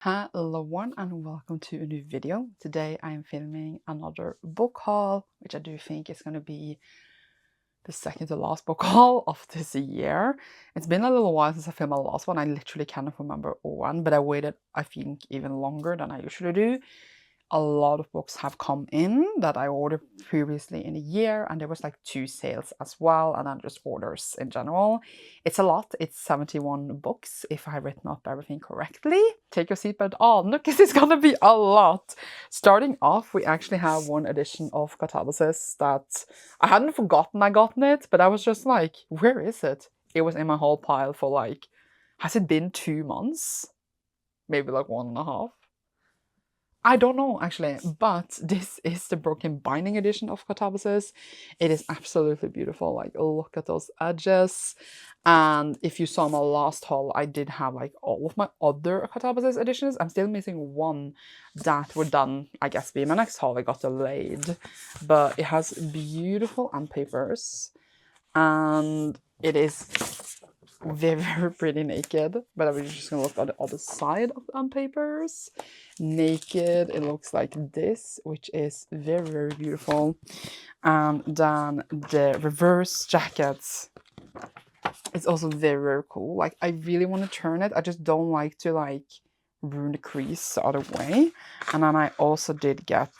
Hello everyone and welcome to a new video. Today I am filming another book haul, which I do think is going to be the second to last book haul of this year. It's been a little while since I filmed my last one. I literally cannot remember when, but I waited, I think, even longer than I usually do. A lot of books have come in that I ordered previously in the year, and there was like 2 sales as well, and then just orders in general. It's a lot. It's 71 books if I have written up everything correctly. Take your seatbelt on because it's gonna be a lot. Starting off, we actually have one edition of Catalysis that I hadn't forgotten I gotten it, but I was just like, where is it? It was in my whole pile for like, has it been 2 months? Maybe like 1.5. I don't know actually, but this is the broken binding edition of Catalysis. It is absolutely beautiful. Like, look at those edges. And if you saw my last haul, I did have like all of my other Catalysis editions. I'm still missing one that were done, I guess, be my next haul. I got delayed, but it has beautiful end papers, and it is very, very pretty naked, but I was just gonna look at the other side of the end papers. Naked, it looks like this, which is very, very beautiful. And then the reverse jackets, it's also very, very cool. Like, I really want to turn it. I just don't like to like ruin the crease the other way. And then I also did get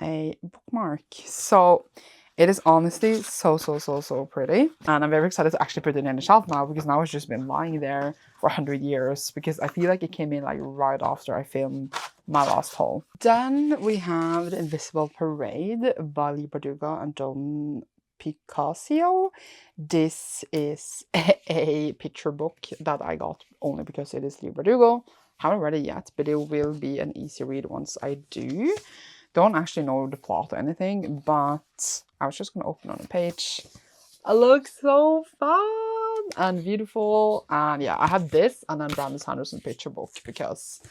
a bookmark. So it is honestly so pretty, and I'm very excited to actually put it in the shelf now, because now it's just been lying there for 100 years, because I feel like it came in like right after I filmed my last haul. Then we have The Invisible Parade by Lee Bardugo and John Picasso. This is a picture book that I got only because it is Lee Bardugo. Haven't read it yet, but it will be an easy read once I do. Don't actually know the plot or anything, but I was just gonna open on a page. It looks so fun and beautiful. And yeah, I have this and then Brandon Sanderson picture book, because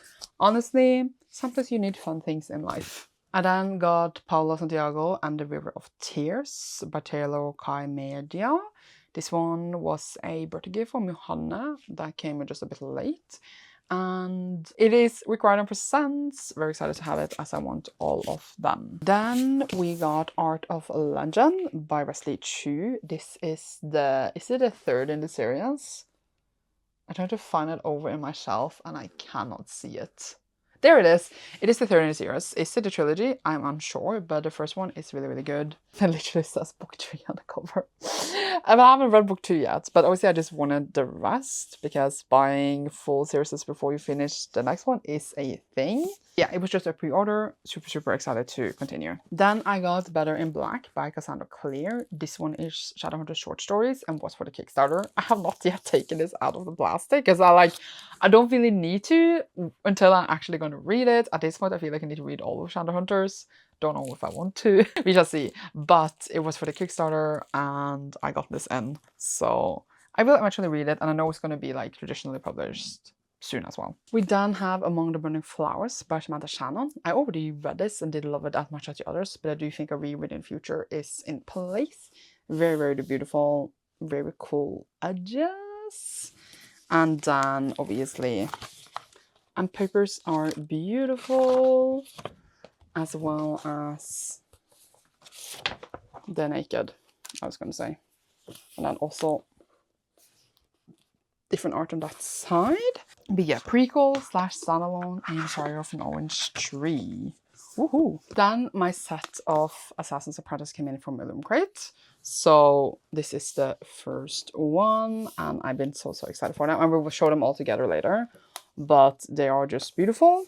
honestly, sometimes you need fun things in life. I then got Paulo Santiago and the River of Tears by Taylor Kai Media. This one was a birthday gift from Johanna that came just a bit late. And it is required on presents. Very excited to have it, as I want all of them. Then we got Art of Legend by Wesley Chu. This is the third in the series? I tried to find it over in my shelf and I cannot see it. There it is. It is the third in the series. Is it a trilogy? I'm unsure, but the first one is really, really good. It literally says book 3 on the cover. I haven't read book 2 yet, but obviously I just wanted the rest, because buying full series before you finish the next one is a thing. Yeah, it was just a pre-order. Super excited to continue. Then I got Better in Black by Cassandra Clare. This one is Shadowhunter short stories and was for the Kickstarter. I have not yet taken this out of the plastic, because I don't really need to until I'm actually going to read it. At this point, I feel like I need to read all of Shadowhunters. Don't know if I want to. We shall see. But it was for the Kickstarter and I got this in. So I will eventually read it, and I know it's going to be like traditionally published soon as well. We then have Among the Burning Flowers by Samantha Shannon. I already read this and didn't love it as much as the others, but I do think a reread in future is in place. Very, very beautiful, very cool edges. And then obviously, and papers are beautiful, as well as the naked, I was gonna say. And then also different art on that side. But yeah, prequel / standalone in Fire of an Orange Tree. Woohoo! Then my set of Assassin's Apprentice came in from Illum Crate. So this is the first one, and I've been so excited for them. And we will show them all together later. But they are just beautiful.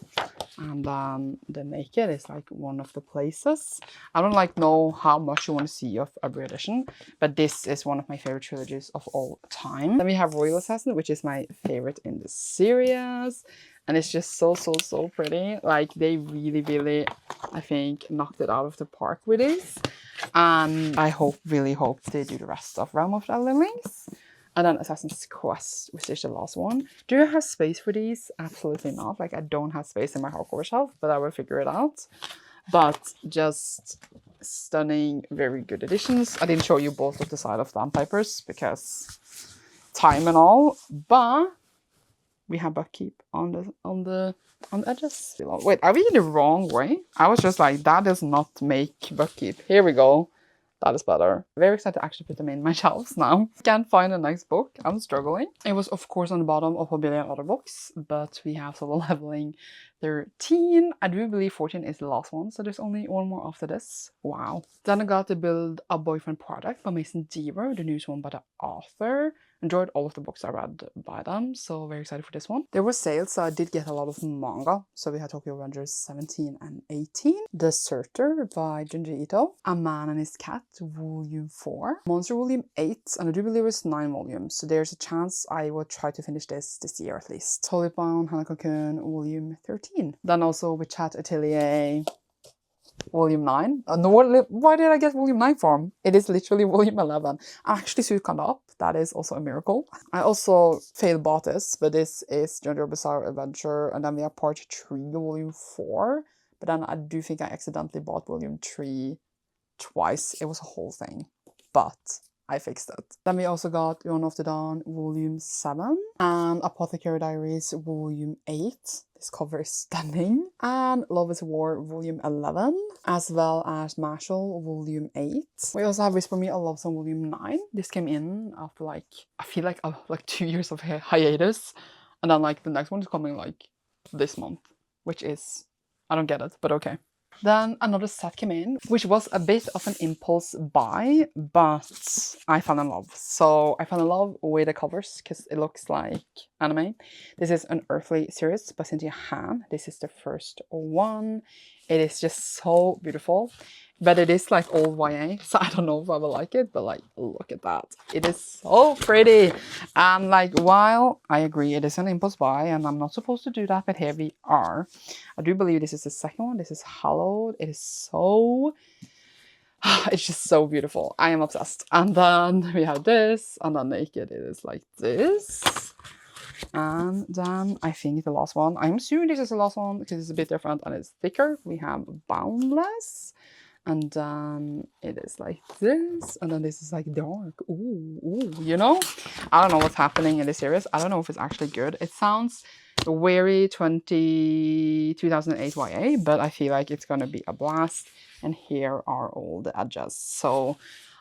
And then the naked is like one of the places. I don't know how much you want to see of every edition, but this is one of my favorite trilogies of all time. Then we have Royal Assassin, which is my favorite in the series. And it's just so pretty. Like, they really, I think, knocked it out of the park with this. And I really hope they do the rest of Realm of the Lemmings. And then Assassin's Quest, which is the last one. Do I have space for these? Absolutely not. Like, I don't have space in my hardcover shelf, but I will figure it out. But just stunning, very good editions. I didn't show you both of the side of the papers because time and all, but we have Buckkeep on the edges. Wait, are we in the wrong way? I was just like, that does not make Buckkeep. Here we go. That is better. Very excited to actually put them in my shelves now. Can't find a nice book. I'm struggling. It was of course on the bottom of a billion other books, but we have Solo Leveling 13. I do believe 14 is the last one, so there's only one more after this. Wow. Then I got to Build a Boyfriend Product by Mason Deaver, the newest one by the author. Enjoyed all of the books I read by them, so very excited for this one. There were sales, so I did get a lot of manga. So we had Tokyo Revengers 17 and 18, Deserter by Junji Ito, A Man and His Cat Volume 4, Monster Volume 8, and I do believe it's 9 volumes, so there's a chance I will try to finish this year at least. Holy Bound Hanako-kun Volume 13. Then also with Chat Atelier Volume 9. No, why did I get Volume 9 from? It is literally Volume 11. I actually suited up. That is also a miracle. I also failed bought this, but this is JoJo Bizarre Adventure, and then we have Part 3, Volume 4. But then I do think I accidentally bought Volume 3 twice. It was a whole thing, but I fixed it. Then we also got Dawn of the Dawn Volume 7 and Apothecary Diaries Volume 8. This cover is stunning. And Love is War Volume 11, as well as Marshall Volume 8. We also have Whisper Me a Love Song Volume 9. This came in after like, I feel like 2 years of hiatus. And then like the next one is coming like this month, which is, I don't get it, but okay. Then another set came in, which was a bit of an impulse buy, but I fell in love. So I fell in love with the covers because it looks like anime. This is An Earthly series by Cynthia Han. This is the first one. It is just so beautiful, but it is like old YA, so I don't know if I will like it, but like, look at that. It is so pretty. And like, while I agree it is an impulse buy and I'm not supposed to do that, but here we are. I do believe this is the second one. This is Hallowed. It is so, it's just so beautiful. I am obsessed. And then we have this, and then Naked it is like this. And then I think the last one, I'm assuming this is the last one because it's a bit different and it's thicker. We have Boundless, and then it is like this, and then this is like dark. Ooh, you know? I don't know what's happening in this series. I don't know if it's actually good. It sounds very 2008 YA, but I feel like it's gonna be a blast. And here are all the edges. So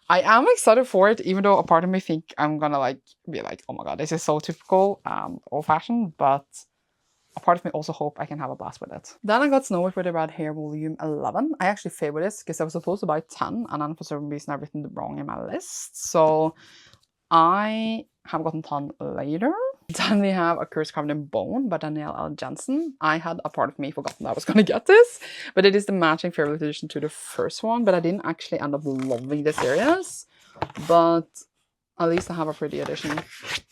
I am excited for it, even though a part of me think I'm gonna like be like, oh my god, this is so typical old-fashioned, but a part of me also hope I can have a blast with it. Then I got Snow White with the Red Hair Volume 11. I actually favored this because I was supposed to buy 10, and then for some reason I've written it wrong in my list. So I have gotten 10 later. Then we have A Curse Carved in Bone by Danielle L. Jensen. I had a part of me forgotten that I was going to get this, but it is the matching favorite edition to the first one, but I didn't actually end up loving the series. But at least I have a pretty edition,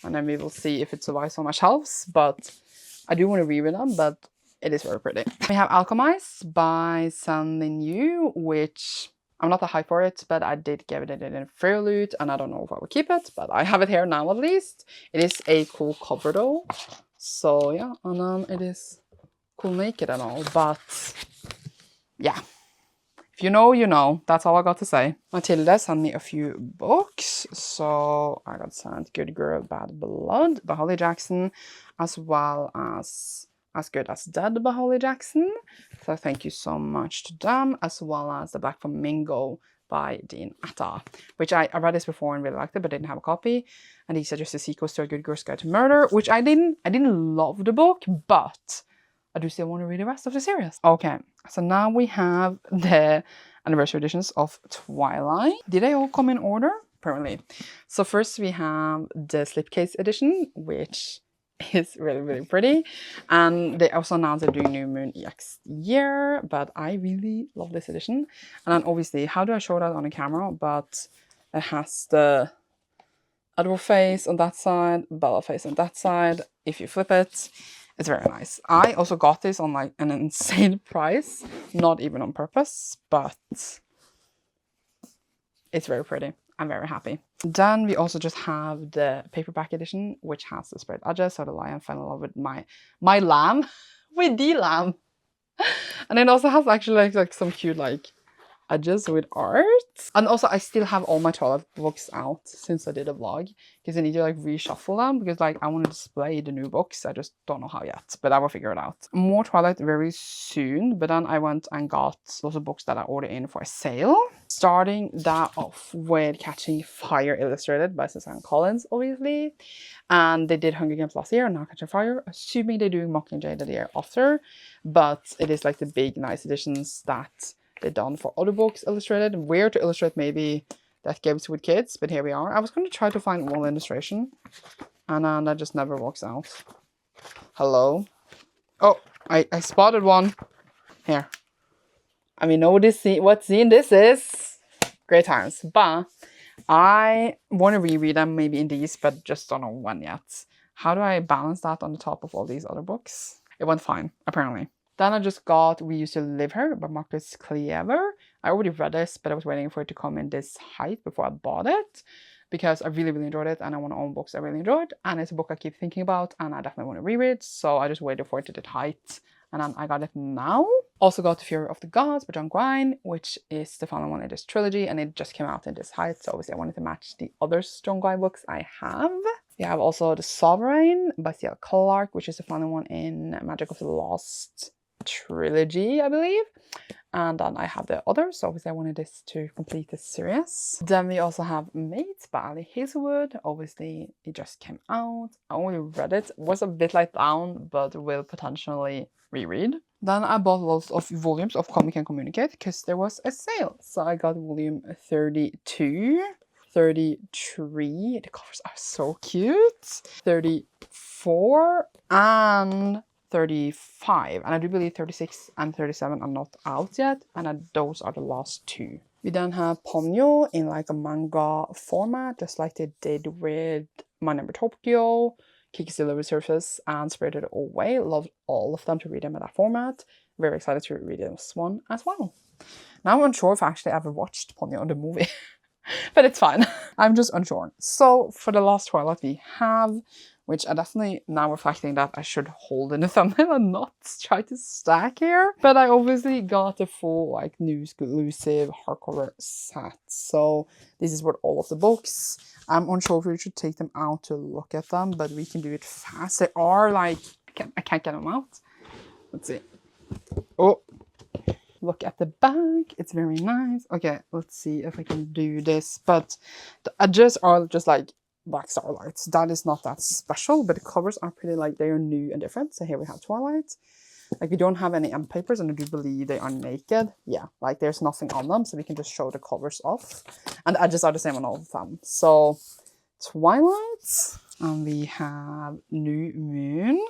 and then we will see if it survives on my shelves, but I do want to reread them, but it is very pretty. We have Alchemize by San Lin Yu, which I'm not that hype for it, but I did give it in Fairloot, and I don't know if I will keep it, but I have it here now at least. It is a cool cover though. So yeah, and then it is cool naked and all, but yeah. If you know, you know. That's all I got to say. Matilda sent me a few books. So I got sent Good Girl, Bad Blood by Holly Jackson, as well as As Good as Dead by Holly Jackson. So thank you so much to them, as well as The Black Flamingo by Dean Atta, which I read this before and really liked it, but didn't have a copy. And these are just a sequel to A Good Girl's Guide to Murder, which I didn't love the book, but I do still want to read the rest of the series. Okay, so now we have the anniversary editions of Twilight. Did they all come in order? Apparently. So first we have the slipcase edition, which is really, really pretty. And they also announced they're doing New Moon EX year, but I really love this edition. And then obviously, how do I show that on the camera? But it has the Edward face on that side, Bella face on that side. If you flip it, it's very nice. I also got this on like an insane price, not even on purpose, but it's very pretty. I'm very happy. Then we also just have the paperback edition, which has the spread edges, so the lion fell in love with my lamb, with the lamb. And it also has actually like some cute like edges with art. And also I still have all my Twilight books out since I did a vlog, because I need to like reshuffle them, because like I want to display the new books. I just don't know how yet, but I will figure it out. More Twilight very soon, but then I went and got lots of books that I ordered in for a sale. Starting that off with Catching Fire Illustrated by Suzanne Collins, obviously. And they did Hunger Games last year and now Catching Fire, assuming they're doing Mockingjay the year after. But it is like the big nice editions that they've done for other books illustrated. Weird to illustrate maybe that games with kids, but here we are. I was going to try to find one illustration, and that just never works out. Hello. Oh, I spotted one. Here. I mean, know what scene this is. Great times. But I want to reread them maybe in these, but just don't know when yet. How do I balance that on the top of all these other books? It went fine, apparently. Then I just got We Used to Live Here by Marcus Cleaver. I already read this, but I was waiting for it to come in this height before I bought it, because I really, really enjoyed it, and I want to own books I really enjoyed, and it's a book I keep thinking about, and I definitely want to reread, so I just waited for it to the height, and then I got it now. Also got The Fury of the Gods by John Grine, which is the final one in this trilogy, and it just came out in this height, so obviously I wanted to match the other John Grine books I have. We have also The Sovereign by C.L. Clarke, which is the final one in Magic of the Lost trilogy, I believe. And then I have the others, so obviously I wanted this to complete this series. Then we also have Mates by Ali Hazelwood. Obviously it just came out. I only read it. Was a bit let down, but will potentially reread. Then I bought lots of volumes of Comic and Communicate because there was a sale. So I got volume 32, 33, the covers are so cute, 34, and 35, and I do believe 36 and 37 are not out yet, and those are the last two. We then have Ponyo in like a manga format, just like they did with My Neighbor Tokyo, Kiki's Delivery Service, and Spirited Away. Loved all of them to read them in that format. Very excited to read this one as well. Now I'm unsure if I actually ever watched Ponyo the movie, but it's fine. I'm just unsure. So for the last Twilight we have, which I definitely now reflecting that I should hold in the thumbnail and not try to stack here. But I obviously got the full like new exclusive hardcover set. So this is what all of the books. I'm unsure if we should take them out to look at them, but we can do it fast. They are like, I can't get them out. Let's see. Oh, look at the back. It's very nice. Okay, let's see if I can do this. But the edges are just like black starlights. That is not that special, but the covers are pretty like they are new and different. So here we have Twilight. Like we don't have any end papers, and I do believe they are naked. Yeah, like there's nothing on them, so we can just show the covers off. And the edges are the same on all of them. So Twilight, and we have New Moon,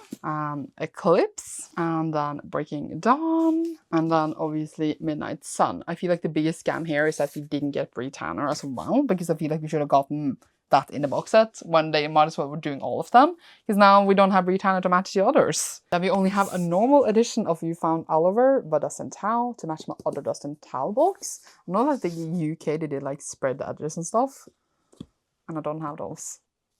Eclipse, and then Breaking Dawn, and then obviously Midnight Sun. I feel like the biggest scam here is that we didn't get Brie Tanner as well, because I feel like we should have gotten that in the box set when they might as well were doing all of them, because now we don't have Brie Tanner to match the others. Then we only have a normal edition of You Found Oliver by Dustin Tao to match my other Dustin Tao books. I know that the UK they did like spread the edges and stuff, and I don't have those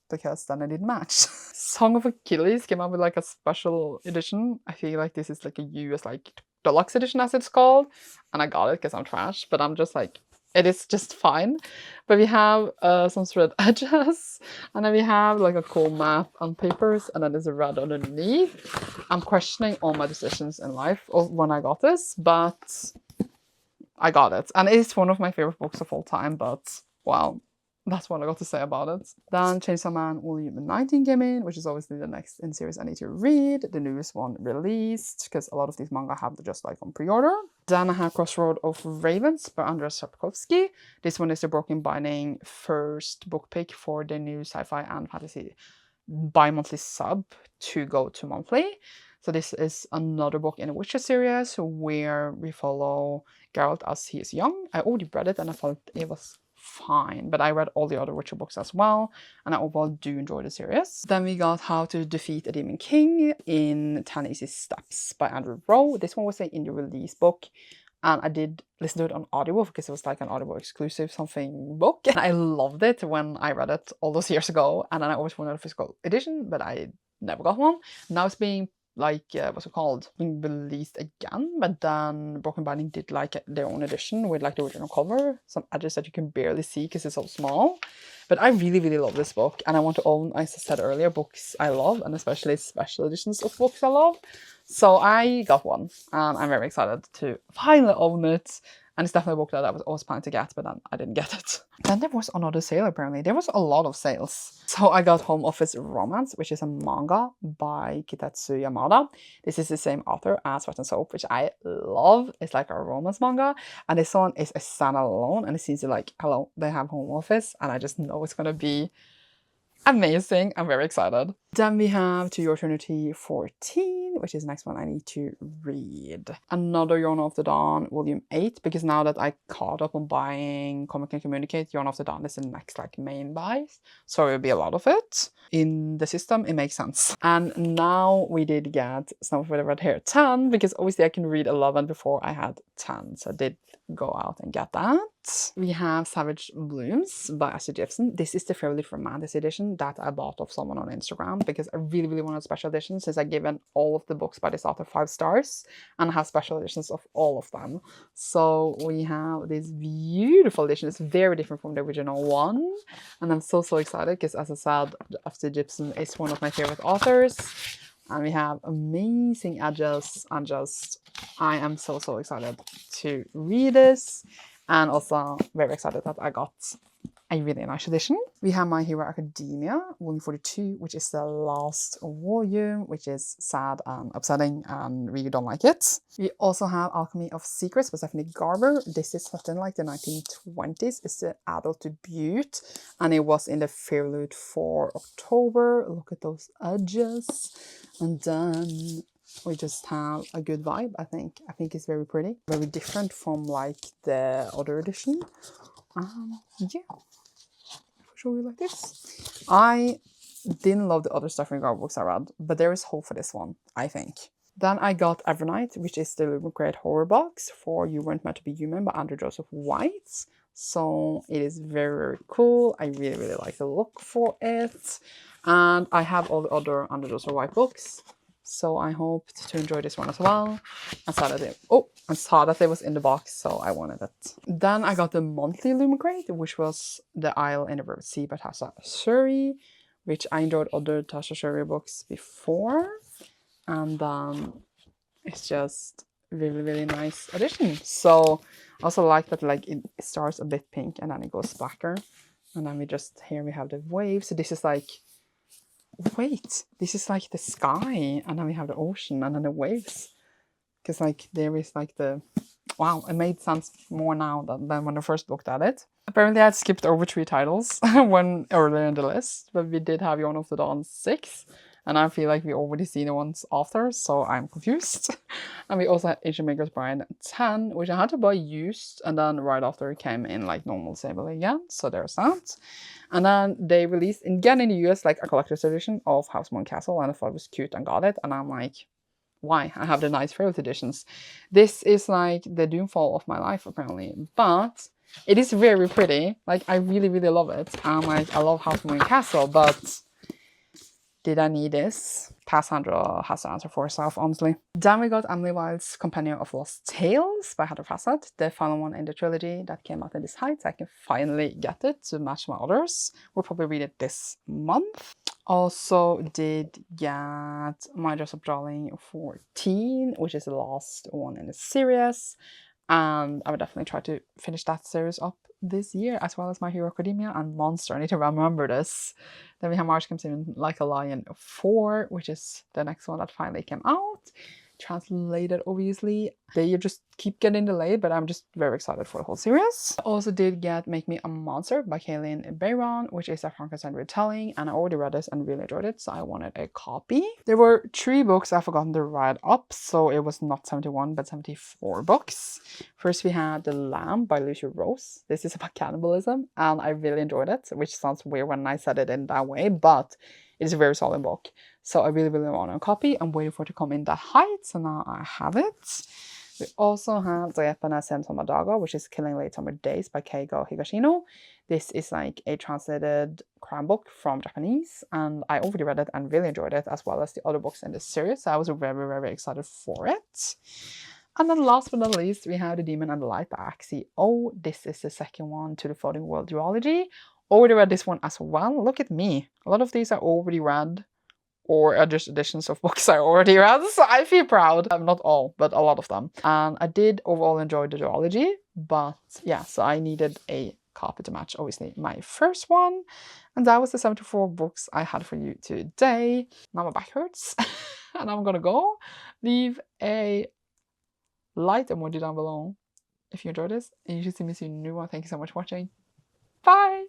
because then I didn't match. Song of Achilles came out with like a special edition. I feel like this is like a US like deluxe edition as it's called, and I got it because I'm trash, but I'm just like, it is just fine. But we have some thread edges, and then we have like a cool map on papers, and then there's a red underneath. I'm questioning all my decisions in life of when I got this, but I got it. And it's one of my favorite books of all time, but wow, that's what I got to say about it. Then Chainsaw Man Volume 19 came in, which is obviously the next in series I need to read. The newest one released, because a lot of these manga have just like on pre-order. Then I have Crossroad of Ravens by Andrzej Sapkowski. This one is the Broken Binding first book pick for the new sci-fi and fantasy bi-monthly sub to go to monthly. So this is another book in the Witcher series where we follow Geralt as he is young. I already read it and I thought it was fine, but I read all the other Witcher books as well, and I overall do enjoy the series. Then we got How to Defeat a Demon King in 10 Easy Steps by Andrew Rowe. This one was an indie release book, and I did listen to it on Audible because it was like an Audible exclusive something book, and I loved it when I read it all those years ago, and then I always wanted a physical edition, but I never got one. Now it's being like what's it called, being released again, but then Broken Binding did like their own edition with like the original cover, some edges that you can barely see because it's so small. But I really love this book, and I want to own, as I said earlier, books I love, and especially special editions of books I love. So I got one, and I'm very excited to finally own it. And it's definitely a book that I was always planning to get, but then I didn't get it. Then there was another sale, apparently. There was a lot of sales. So I got Home Office Romance, which is a manga by Kitetsu Yamada. This is the same author as Sweat and Soap, which I love. It's like a romance manga. And this one is a standalone, and it seems like, hello, they have Home Office, and I just know it's gonna be amazing. I'm very excited. Then we have To Your Eternity 14, which is the next one I need to read. Another Yarn of the Dawn Volume 8, because now that I caught up on buying Comic and Communicate, Yarn of the Dawn is the next like main buys. So it will be a lot of it. In the system, it makes sense. And now we did get Snow with the Red Hair 10, because obviously I can read 11 before I had 10. So I did go out and get that. We have Savage Blooms by Ashley Gibson. This is the Fairly Romantic edition that I bought off someone on Instagram, because I really wanted a special edition, since I've given all of the books by this author 5 stars and I have special editions of all of them. So we have this beautiful edition. It's very different from the original one, and I'm so excited because, as I said, Ashley Gibson is one of my favorite authors. And we have amazing edges, and just, I am so excited to read this. And also very excited that I got a really nice edition. We have My Hero Academia, volume 42, which is the last volume, which is sad and upsetting and really don't like it. We also have Alchemy of Secrets by Stephanie Garber. This is set in like the 1920s. It's the adult debut, and it was in the Fairloot for October. Look at those edges. And then we just have a good vibe, I think. I think it's very pretty. Very different from like the other edition. Yeah. I'll show you like this. I didn't love the other Stephanie Garber books I read, but there is hope for this one, I think. Then I got Evernight, which is the Great Horror box for You Weren't Meant to Be Human by Andrew Joseph White. So it is very cool. I really like the look for it. And I have all the other Andrew Joseph White books. So I hoped to enjoy this one as well. I saw that it was in the box, so I wanted it. Then I got the monthly Lumicrate, which was The Isle in the River Sea by Tasha Shuri, which I enjoyed other Tasha Shuri books before. And it's just really nice addition. So I also like that like it starts a bit pink and then it goes blacker. And then here we have the waves. So this is like, wait, this is like the sky, and then we have the ocean and then the waves. Because like there is like the, wow, it made sense more now than when I first looked at it. Apparently I had skipped over 3 titles when earlier in the list, but we did have Yarn of the Dawn 6, and I feel like we already seen the ones after, so I'm confused. And we also had Asian Maker's Bride 10, which I had to buy used, and then right after it came in like normal sale again, so there's that. And then they released again in the US like a collector's edition of House Moon Castle, and I thought it was cute and got it, and I'm like, why? I have the nice favorite editions. This is like the doomfall of my life apparently, but it is very pretty. Like I really love it. And like I love House Moon Castle, but did I need this? Cassandra has to answer for herself, honestly. Then we got Emily Wilde's Companion of Lost Tales by Heather Fassett, the final one in the trilogy that came out in this height. I can finally get it to match my others. We'll probably read it this month. Also did get My Dress Up Darling 14, which is the last one in the series. And I would definitely try to finish that series up this year, as well as My Hero Academia and Monster. I need to remember this. Then we have March Comes In Like a Lion 4, which is the next one that finally came out. Translated, obviously. They just keep getting delayed, but I'm just very excited for the whole series. I also did get Make Me a Monster by Kaylin Bayron, which is a Frankenstein retelling, and I already read this and really enjoyed it, so I wanted a copy. There were 3 books I've forgotten to write up, so it was not 71 but 74 books. First we had The Lamb by Lucia Rose. This is about cannibalism, and I really enjoyed it, which sounds weird when I said it in that way, but it is a very solid book. So I really want a copy. I'm waiting for it to come in the height, so now I have it. We also have Dreperne Sensomadaga, which is Killing Late Summer Days by Keigo Higashino. This is like a translated crime book from Japanese, and I already read it and really enjoyed it, as well as the other books in this series. So I was very, very excited for it. And then last but not least, we have The Demon and the Light by Axie O. This is the second one to the Floating World duology. Already read this one as well. Look at me. A lot of these are already read, or are just editions of books I already read, so I feel proud. Not all, but a lot of them. And I did overall enjoy the duology, but yeah, so I needed a copy to match, obviously, my first one. And that was the 74 books I had for you today. Now my back hurts, and I'm gonna go. Leave a light emoji down below if you enjoyed this, and you should see me soon in a new one. Thank you so much for watching. Bye!